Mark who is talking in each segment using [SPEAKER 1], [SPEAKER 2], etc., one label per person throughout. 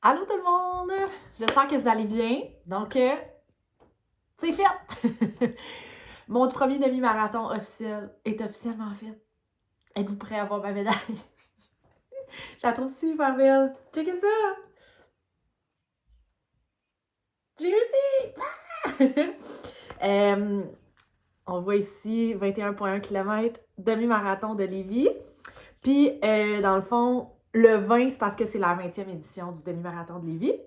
[SPEAKER 1] Allô tout le monde! J'espère que vous allez bien. Donc, c'est fait! Mon premier demi-marathon officiel est officiellement fait. Êtes-vous prêts à avoir ma médaille? Je la trouve super belle. Checkez ça! J'ai réussi! Euh, on voit ici 21,1 km, demi-marathon de Lévis. Puis, dans le fond, le 20, c'est parce que c'est la 20e édition du demi-marathon de Lévis.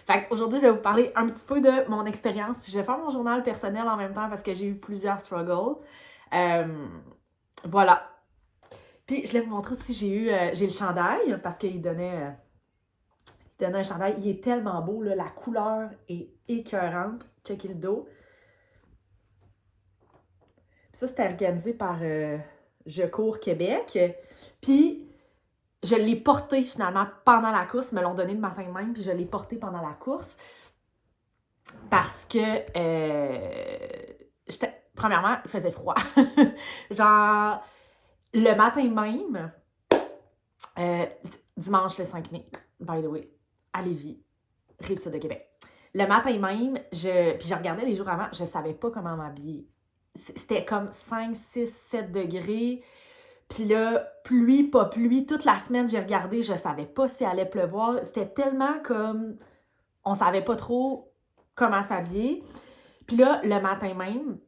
[SPEAKER 1] Fait qu'aujourd'hui, je vais vous parler un petit peu de mon expérience, puis je vais faire mon journal personnel en même temps parce que j'ai eu plusieurs struggles. Voilà. Puis je vais vous montrer aussi, j'ai le chandail parce qu'il donnait un chandail. Il est tellement beau, là, la couleur est écœurante. Checkez le dos. Puis ça, c'était organisé par Je cours Québec. Puis je l'ai porté finalement pendant la course. Ils me l'ont donné le matin même, puis je l'ai porté pendant la course. Parce que, premièrement, il faisait froid. Genre, le matin même, euh, dimanche le 5 mai, by the way, à Lévis, Rive-Sud de Québec. Le matin même, puis je regardais les jours avant, je savais pas comment m'habiller. C'était comme 5, 6, 7 degrés. Puis là, pluie, pas pluie. Toute la semaine, j'ai regardé, je savais pas si allait pleuvoir. C'était tellement comme... On savait pas trop comment s'habiller. Puis là, le matin même,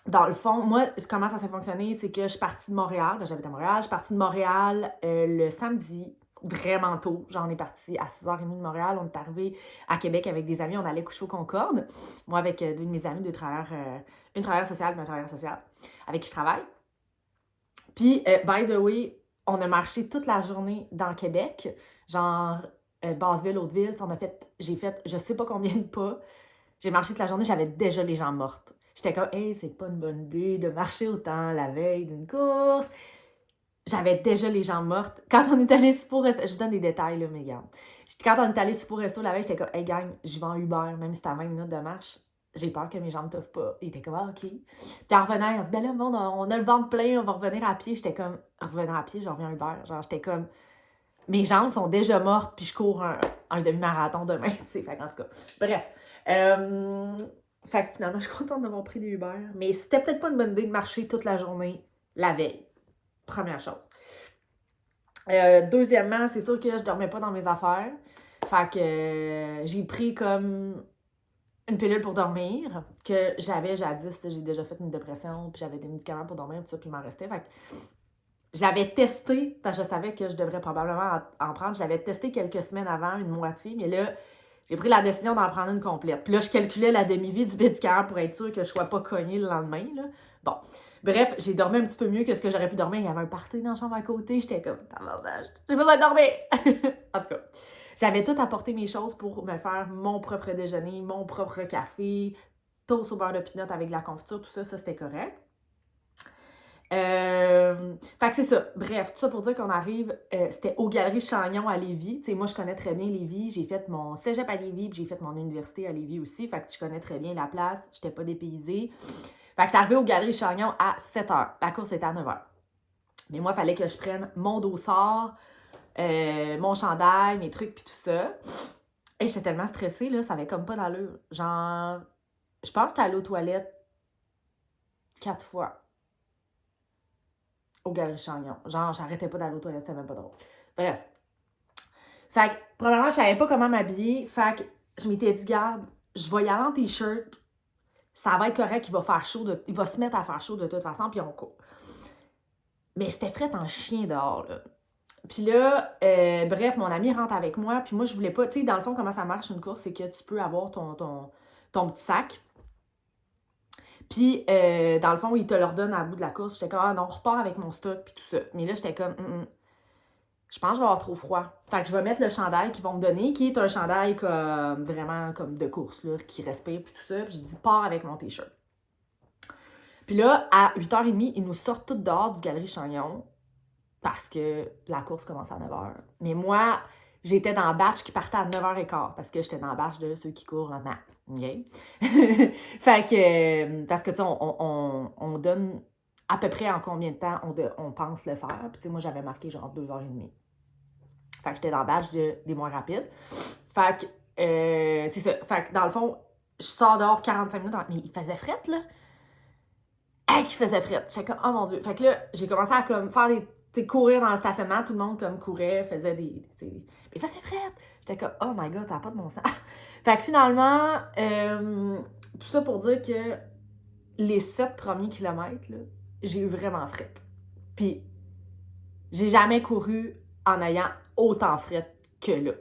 [SPEAKER 1] dans le fond, moi, comment ça s'est fonctionné, c'est que je suis partie de Montréal, j'habite à Montréal, je suis partie de Montréal le samedi, vraiment tôt. J'en ai parti à 6h30 de Montréal, on est arrivé à Québec avec des amis, on allait coucher au Concorde. Moi, avec deux de mes amis, une travailleuse sociale et un travailleur social avec qui je travaille. Puis, by the way, on a marché toute la journée dans Québec, genre Basseville, Hauteville, j'ai fait je sais pas combien de pas. J'ai marché toute la journée, j'avais déjà les jambes mortes. J'étais comme, hey, c'est pas une bonne idée de marcher autant la veille d'une course. J'avais déjà les jambes mortes. Quand on est allé Super Resto, je vous donne des détails, là, mais regarde. Quand on est allé Super Resto la veille, j'étais comme, hey, gang, j'y vais en Uber, même si c'est à 20 minutes de marche. J'ai peur que mes jambes t'offrent pas. Il était comme, ah, OK. Puis en revenant, on se dit, ben là, on a le ventre plein, on va revenir à pied. J'étais comme, revenant à pied, je reviens en Uber. Genre, j'étais comme, mes jambes sont déjà mortes, puis je cours un demi-marathon demain, tu sais. Fait en tout cas, bref. Fait que finalement, je suis contente d'avoir pris des Uber. Mais c'était peut-être pas une bonne idée de marcher toute la journée la veille. Première chose. Deuxièmement, c'est sûr que je dormais pas dans mes affaires. Fait que j'ai pris comme une pilule pour dormir que j'avais jadis. J'ai déjà fait une dépression, puis j'avais des médicaments pour dormir, puis ça, puis il m'en restait. Fait que je l'avais testé, parce que je savais que je devrais probablement en prendre. Je l'avais testé quelques semaines avant, une moitié, mais là, j'ai pris la décision d'en prendre une complète. Puis là, je calculais la demi-vie du médicament pour être sûre que je sois pas cognée le lendemain, là. Bon. Bref, j'ai dormi un petit peu mieux que ce que j'aurais pu dormir. Il y avait un party dans la chambre à côté. J'étais comme, tabarnage, j'ai besoin de dormir! En tout cas, j'avais tout apporté mes choses pour me faire mon propre déjeuner, mon propre café, toast au beurre de pinot avec de la confiture, tout ça, c'était correct. Fait que c'est ça. Bref, tout ça pour dire qu'on arrive, c'était aux Galeries Chagnon à Lévis. Tu sais, moi, je connais très bien Lévis. J'ai fait mon cégep à Lévis, puis j'ai fait mon université à Lévis aussi. Fait que je connais très bien la place. J'étais pas dépaysée. Fait que j'étais arrivée aux Galeries Chagnon à 7h. La course était à 9h. Mais moi, il fallait que je prenne mon dossard, mon chandail, mes trucs, puis tout ça. Et j'étais tellement stressée, là, ça avait comme pas d'allure. Genre, je pense que j'étais allée aux toilettes 4 fois au Galeries Chagnon. Genre, j'arrêtais pas d'aller aux toilettes, c'était même pas drôle. Bref. Fait que, premièrement, je savais pas comment m'habiller. Fait que je m'étais dit, garde, je vais y aller en t-shirt. Ça va être correct, il va faire chaud, il va se mettre à faire chaud de toute façon, puis on court. Mais c'était frais en chien dehors, là. Puis là, bref, mon ami rentre avec moi, puis moi, je voulais pas, tu sais, dans le fond, comment ça marche une course, c'est que tu peux avoir ton petit sac. Puis, dans le fond, il te le redonne à bout de la course. J'étais comme, ah non, on repart avec mon stock, puis tout ça. Mais là, j'étais comme, je pense que je vais avoir trop froid. Fait que je vais mettre le chandail qu'ils vont me donner, qui est un chandail comme vraiment comme de course, là, qui respire, puis tout ça. Puis j'ai dit, pars avec mon t-shirt. Puis là, à 8h30, ils nous sortent toutes dehors du Galerie Chagnon parce que la course commence à 9h. Mais moi, j'étais dans le batch qui partait à 9h15 parce que j'étais dans le batch de ceux qui courent lentement. OK? Fait que, parce que, tu sais, on donne à peu près en combien de temps on pense le faire. Puis, tu sais, moi, j'avais marqué genre 2h30. Fait que j'étais dans le badge des moins rapides. Fait que, c'est ça. Fait que, dans le fond, je sors dehors 45 minutes, mais il faisait fret, là. Hey, qu'il faisait fret. J'étais comme, oh mon Dieu. Fait que là, j'ai commencé à comme faire des, tu sais, courir dans le stationnement. Tout le monde, comme, courait, faisait des, mais il faisait fret. J'étais comme, oh my God, t'as pas de bon sens. Fait que finalement, tout ça pour dire que les 7 premiers kilomètres, là, j'ai eu vraiment fret. Puis, j'ai jamais couru en ayant autant fret que là.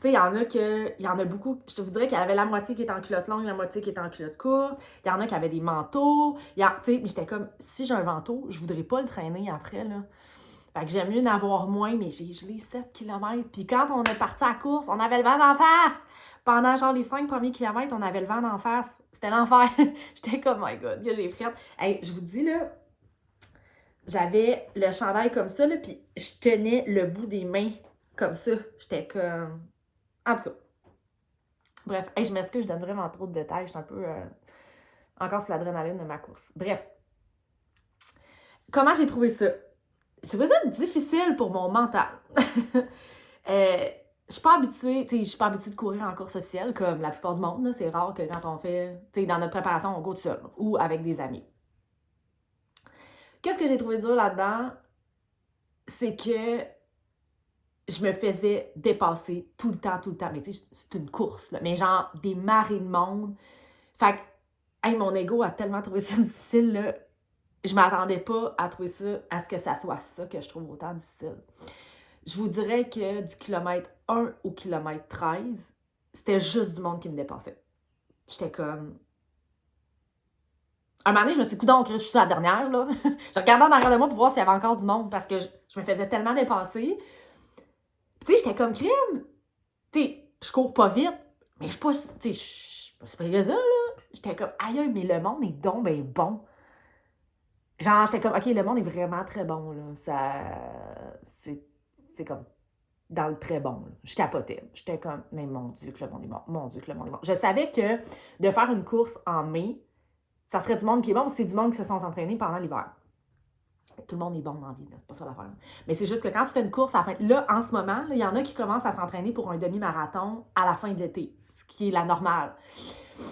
[SPEAKER 1] Tu sais, il y en a beaucoup, je te vous dirais qu'il y avait la moitié qui était en culotte longue, la moitié qui était en culotte courte. Il y en a qui avaient des manteaux. Tu sais, mais j'étais comme, si j'ai un manteau, je voudrais pas le traîner après, là. Fait que j'aime mieux en avoir moins, mais j'ai gelé 7 km. Puis quand on est parti à la course, on avait le vent d'en face! Pendant genre les 5 premiers kilomètres, on avait le vent d'en face. C'était l'enfer. J'étais comme, oh my God, que j'ai frette. Hey, je vous dis, là, j'avais le chandail comme ça, là, puis je tenais le bout des mains comme ça. J'étais comme... En tout cas. Bref, hey, je m'excuse, je donne vraiment trop de détails. Je suis un peu encore sur l'adrénaline de ma course. Bref. Comment j'ai trouvé ça? J'ai trouvé ça difficile pour mon mental. Je suis pas habituée, tu sais, je suis pas habituée de courir en course officielle comme la plupart du monde. Là. C'est rare que quand on fait, tu sais, dans notre préparation, on go tout seul ou avec des amis. Qu'est-ce que j'ai trouvé dur là-dedans? C'est que je me faisais dépasser tout le temps. Mais tu sais, c'est une course, là. Mais genre, des marées de monde. Fait que, hey, mon ego a tellement trouvé ça difficile, là. Je m'attendais pas à trouver ça, à ce que ça soit ça que je trouve autant difficile. Je vous dirais que du kilomètre 1 au kilomètre 13, c'était juste du monde qui me dépassait. J'étais comme... Un moment donné, je me suis dit, coudonc, je suis la dernière, là. Je regardais en arrière de moi pour voir s'il y avait encore du monde parce que je me faisais tellement dépasser. Tu sais, j'étais comme crime. Tu sais, je cours pas vite, mais je suis pas... Tu sais, je suis pas si près que ça, là. J'étais comme, aïe, mais le monde est donc ben bon. Genre, j'étais comme, OK, le monde est vraiment très bon, là. Ça... C'est comme... dans le très bon. Là. Je capotais. J'étais comme, mais mon Dieu que le monde est bon. Mon Dieu que le monde est bon. Je savais que de faire une course en mai, ça serait du monde qui est bon, c'est du monde qui se sont entraînés pendant l'hiver. Tout le monde est bon dans la vie, là. C'est pas ça l'affaire. Mais c'est juste que quand tu fais une course à la fin... Là, en ce moment, il y en a qui commencent à s'entraîner pour un demi-marathon à la fin de l'été, ce qui est la normale.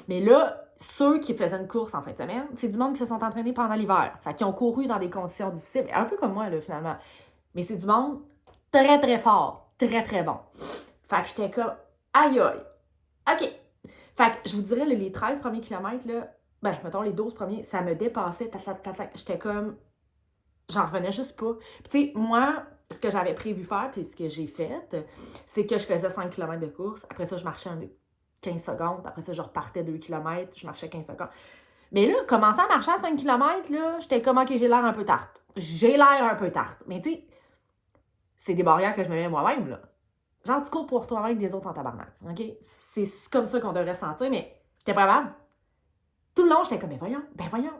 [SPEAKER 1] Mais là, ceux qui faisaient une course en fin de semaine, c'est du monde qui se sont entraînés pendant l'hiver. Fait qu'ils ont couru dans des conditions difficiles. Un peu comme moi, là, finalement. Mais c'est du monde très, très fort. Très, très bon. Fait que j'étais comme, aïe, aïe. OK. Fait que je vous dirais, les 13 premiers kilomètres, là, ben, mettons, les 12 premiers, ça me dépassait. J'étais comme, j'en revenais juste pas. Puis, tu sais, moi, ce que j'avais prévu faire, puis ce que j'ai fait, c'est que je faisais 5 km de course. Après ça, je marchais 15 secondes. Après ça, je repartais 2 km. Je marchais 15 secondes. Mais là, commencer à marcher à 5 km, là, j'étais comme, OK, j'ai l'air un peu tarte. J'ai l'air un peu tarte. Mais, tu sais, c'est des barrières que je me mets moi-même, là. Genre, tu cours pour toi-même des autres en tabarnak, OK? C'est comme ça qu'on devrait se sentir, mais j'étais pas capable. Tout le long, j'étais comme, mais voyons,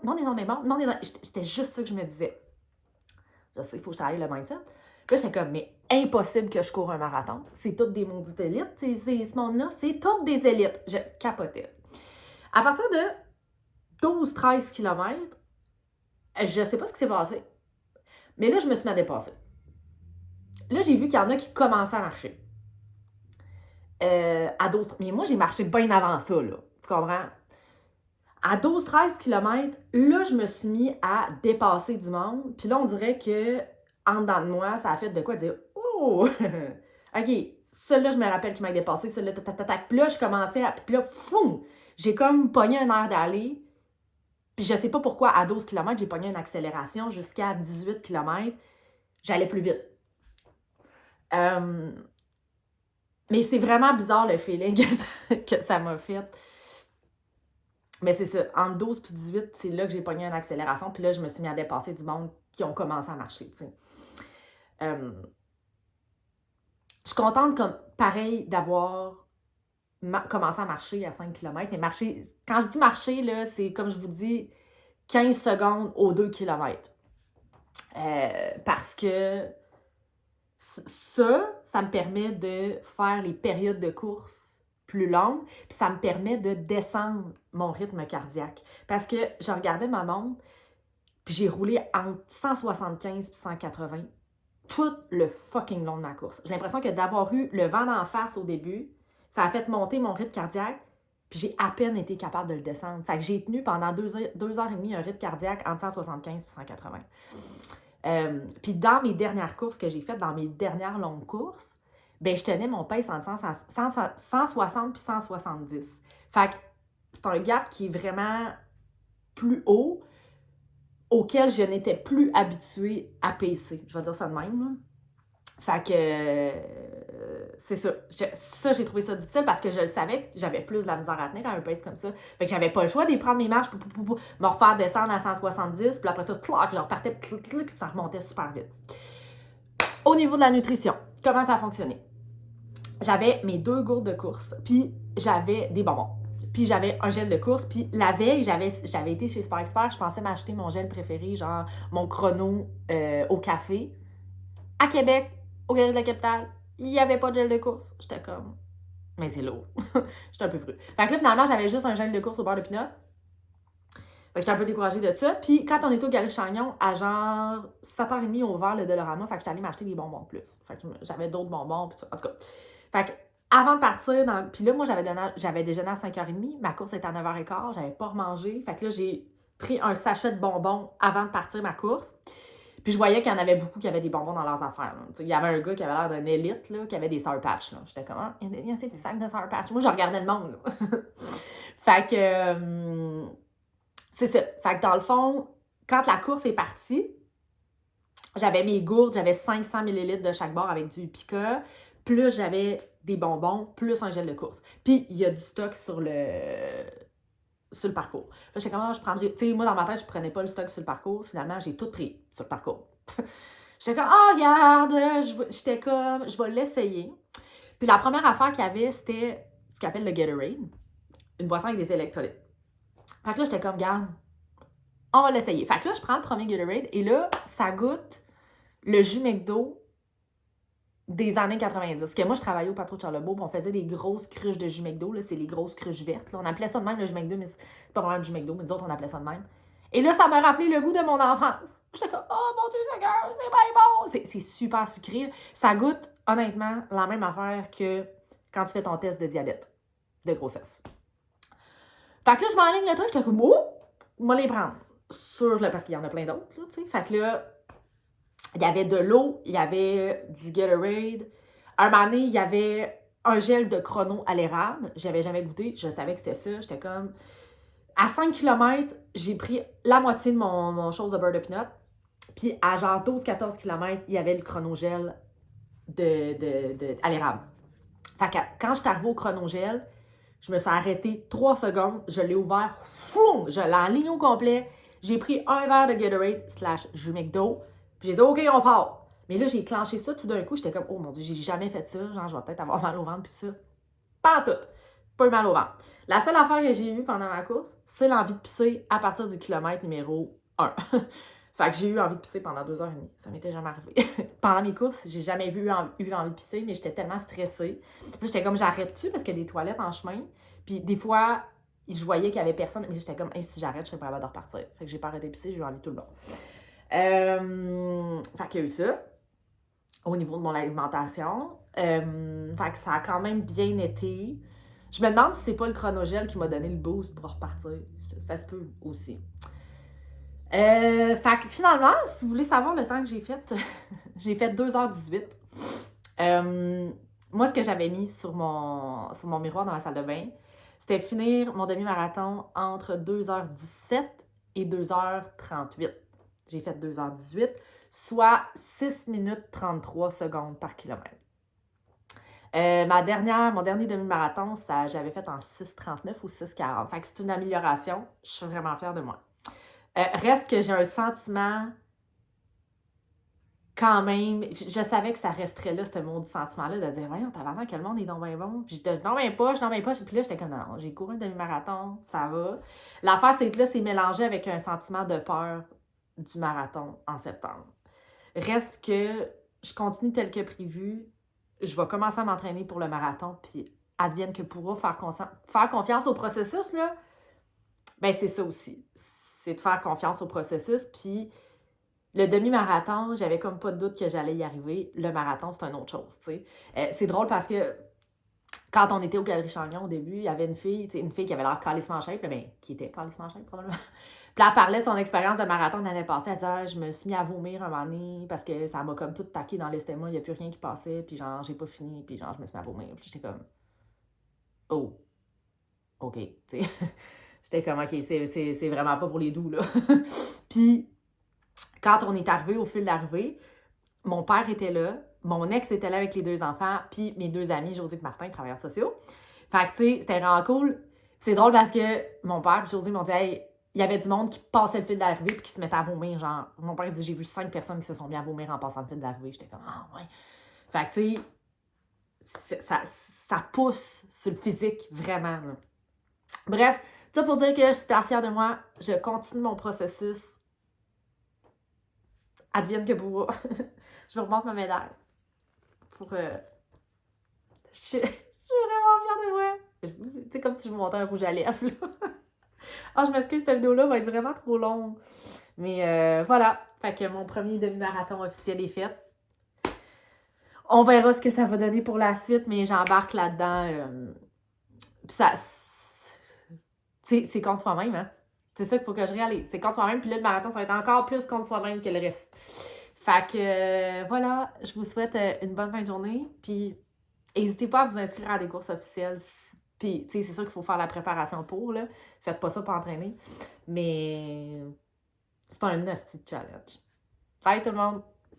[SPEAKER 1] non, on est dans le même monde, non, on est dans... C'était juste ça que je me disais. Je sais, il faut que je travaille le mindset. Puis là, j'étais comme, mais impossible que je cours un marathon. C'est toutes des maudites élites. Ce monde-là, c'est toutes des élites. Je capotais. À partir de 12-13 km, je sais pas ce qui s'est passé, mais là, je me suis mis à dépasser. Là, j'ai vu qu'il y en a qui commençaient à marcher. À 12... Mais moi, j'ai marché bien avant ça, là. Tu comprends? À 12-13 km, là, je me suis mis à dépasser du monde. Puis là, on dirait que, en dedans de moi, ça a fait de quoi dire « Oh! OK, celui-là, je me rappelle qu'il m'a dépassé. Celui-là, tac. Puis là, je commençais à... Puis là, foum! J'ai comme pogné un air d'aller. Puis je sais pas pourquoi, à 12 km, j'ai pogné une accélération jusqu'à 18 km. J'allais plus vite. Mais c'est vraiment bizarre le feeling que ça m'a fait. Mais c'est ça, entre 12 et 18, c'est là que j'ai pogné une accélération. Puis là, je me suis mis à dépasser du monde qui ont commencé à marcher, tu sais. Je suis contente, comme pareil, d'avoir commencé à marcher à 5 km. Mais marcher, quand je dis marcher, là, c'est comme je vous dis, 15 secondes aux 2 km. Parce que ça me permet de faire les périodes de course plus longues, puis ça me permet de descendre mon rythme cardiaque. Parce que je regardais ma montre, puis j'ai roulé entre 175 et 180 tout le fucking long de ma course. J'ai l'impression que d'avoir eu le vent d'en face au début, ça a fait monter mon rythme cardiaque, puis j'ai à peine été capable de le descendre. Fait que j'ai tenu pendant 2 heures et demie un rythme cardiaque entre 175 et 180. Puis dans mes dernières courses que j'ai faites, dans mes dernières longues courses, ben je tenais mon pace entre 160 et 170. Fait que c'est un gap qui est vraiment plus haut, auquel je n'étais plus habituée à pacer. Je vais dire ça de même, là. Fait que c'est ça. J'ai trouvé ça difficile parce que je le savais que j'avais plus de la misère à tenir à un pace comme ça. Fait que j'avais pas le choix d'y prendre mes marches pour me refaire descendre à 170. Puis après ça, clac, je repartais, puis ça remontait super vite. Au niveau de la nutrition, comment ça a fonctionné? J'avais mes 2 gourdes de course, puis j'avais des bonbons. Puis j'avais un gel de course, puis la veille, j'avais été chez Sport Expert, je pensais m'acheter mon gel préféré, genre mon chrono au café. À Québec, au Galerie de la Capitale, il n'y avait pas de gel de course. J'étais comme, mais c'est lourd. J'étais un peu fru. Fait que là, finalement, j'avais juste un gel de course au beurre de pinot. Fait que j'étais un peu découragée de ça. Puis quand on était au Galerie Chagnon, à genre 7h30, on a ouvert le Dollarama. Fait que j'étais allée m'acheter des bonbons de plus. Fait que j'avais d'autres bonbons, puis ça. En tout cas. Fait que avant de partir, puis là, moi, j'avais déjeuné à 5h30. Ma course était à 9h15. J'avais pas remangé. Fait que là, j'ai pris un sachet de bonbons avant de partir ma course. Puis je voyais qu'il y en avait beaucoup qui avaient des bonbons dans leurs affaires. Il y avait un gars qui avait l'air d'un élite, là, qui avait des Sour Patch. J'étais comme, ah, il y a ces petits sacs de Sour Patch. Moi, je regardais le monde. Là. Fait que, c'est ça. Fait que dans le fond, quand la course est partie, j'avais mes gourdes, j'avais 500 ml de chaque bord avec du pica, plus j'avais des bonbons, plus un gel de course. Puis il y a du stock sur le parcours. Fait que j'étais comme, je prendrais. Tu sais, moi, dans ma tête, je prenais pas le stock sur le parcours. Finalement, j'ai tout pris sur le parcours. J'étais comme, oh, regarde, j'étais comme, je vais l'essayer. Puis la première affaire qu'il y avait, c'était ce qu'on appelle le Gatorade, une boisson avec des électrolytes. Fait que là, j'étais comme, regarde, on va l'essayer. Fait que là, je prends le premier Gatorade et là, ça goûte le jus McDo des années 90. Parce que moi, je travaillais au Patro de Charlebourg, on faisait des grosses cruches de jus McDo. Là, c'est les grosses cruches vertes. Là. On appelait ça de même, le jus McDo, mais c'est pas vraiment du jus McDo, mais nous autres, on appelait ça de même. Et là, ça m'a rappelé le goût de mon enfance. J'étais comme, oh mon Dieu, Seigneur, c'est bien bon! C'est super sucré. Ça goûte, honnêtement, la même affaire que quand tu fais ton test de diabète, de grossesse. Fait que là, je m'enligne le truc, j'étais comme, oh, on va les prendre. Parce qu'il y en a plein d'autres, là, tu sais. Fait que là, il y avait de l'eau, il y avait du Gatorade. Un moment donné, il y avait un gel de chrono à l'érable. J'avais jamais goûté, je savais que c'était ça. J'étais comme... À 5 km, j'ai pris la moitié de mon chose de beurre de pinot. Puis à genre 12-14 km, il y avait le chronogel à l'érable. Fait que quand je suis arrivée au chronogel, je me suis arrêtée 3 secondes, je l'ai ouvert, foum, je l'ai enligné au complet. J'ai pris un verre de Gatorade / jus McDo. Puis j'ai dit, OK, on part. Mais là, j'ai clenché ça tout d'un coup. J'étais comme, oh mon Dieu, j'ai jamais fait ça. Genre, je vais peut-être avoir mal au ventre, puis ça. Pas en tout. Pas eu mal au ventre. La seule affaire que j'ai eue pendant ma course, c'est l'envie de pisser à partir du kilomètre numéro 1. Fait que j'ai eu envie de pisser pendant 2h30. Ça m'était jamais arrivé. Pendant mes courses, j'ai jamais eu envie de pisser, mais j'étais tellement stressée. Puis j'étais comme, j'arrête-tu parce qu'il y a des toilettes en chemin. Puis des fois, je voyais qu'il y avait personne, mais j'étais comme, hey, si j'arrête, je serais pas capable de repartir. Fait que j'ai pas arrêté de pisser, j'ai eu envie tout le long. Fait qu'il y a eu ça au niveau de mon alimentation. Fait que ça a quand même bien été. Je me demande si c'est pas le chronogel qui m'a donné le boost pour repartir. Ça se peut aussi. Fait que finalement, si vous voulez savoir le temps que j'ai fait, j'ai fait 2h18. Moi, ce que j'avais mis sur mon miroir dans ma salle de bain, c'était finir mon demi-marathon entre 2h17 et 2h38. J'ai fait 2h18, soit 6 minutes 33 secondes par kilomètre. Mon dernier demi-marathon, j'avais fait en 6,39 ou 6,40. Fait que c'est une amélioration. Je suis vraiment fière de moi. Reste que j'ai un sentiment quand même... Je savais que ça resterait là, ce maudit sentiment-là, de dire « Voyons, t'as l'air que le monde est donc bien bon. » Puis je dis « Non, même pas, je n'en même pas. » Puis là, j'étais comme « Non, j'ai couru un demi-marathon, ça va. » L'affaire, c'est que là, c'est mélangé avec un sentiment de peur du marathon en septembre. Reste que je continue tel que prévu. Je vais commencer à m'entraîner pour le marathon, puis advienne que pourra, faire confiance au processus, là, ben c'est ça aussi. C'est de faire confiance au processus, puis Le demi-marathon, j'avais comme pas de doute que j'allais y arriver. Le marathon, c'est une autre chose, tu sais. C'est drôle parce que quand on était au Galeries Chagnon au début, il y avait une fille qui avait l'air calissement shape, mais qui était calissement shape probablement. Puis elle parlait de son expérience de marathon de l'année passée. Elle disait je me suis mis à vomir un moment donné parce que ça m'a comme tout taqué dans l'estomac, il n'y a plus rien qui passait, puis genre j'ai pas fini, puis genre je me suis mis à vomir. Puis j'étais comme oh, ok, tu sais. J'étais comme ok, c'est vraiment pas pour les doux là. Puis quand on est arrivé au fil d'arrivée, mon père était là, mon ex était là avec les 2 enfants, puis mes 2 amis, José et Martin, travailleurs sociaux. Fait que, tu sais, c'était vraiment cool. C'est drôle parce que mon père et José m'ont dit, hey, il y avait du monde qui passait le fil d'arrivée puis qui se mettait à vomir. Genre, mon père dit, j'ai vu 5 personnes qui se sont mis à vomir en passant le fil d'arrivée. J'étais comme, ah ouais. Fait que, tu sais, ça pousse sur le physique, vraiment. Là. Bref, ça pour dire que je suis super fière de moi. Je continue mon processus. Advienne que pourra. Je me remonte ma médaille. Pour. Je suis vraiment fière de moi. Tu sais, comme si je me montais un rouge à lèvres, là. Ah, je m'excuse, cette vidéo-là va être vraiment trop longue. Mais voilà. Fait que mon premier demi-marathon officiel est fait. On verra ce que ça va donner pour la suite, mais j'embarque là-dedans. Puis ça. C'est contre soi-même, hein. C'est ça qu'il faut que je réalise. C'est contre soi-même, puis là, le marathon, ça va être encore plus contre soi-même que le reste. Fait que voilà, je vous souhaite une bonne fin de journée. Puis n'hésitez pas à vous inscrire à des courses officielles. Puis, tu sais, c'est sûr qu'il faut faire la préparation pour, là. Faites pas ça pour entraîner. Mais c'est un nasty challenge. Bye tout le monde!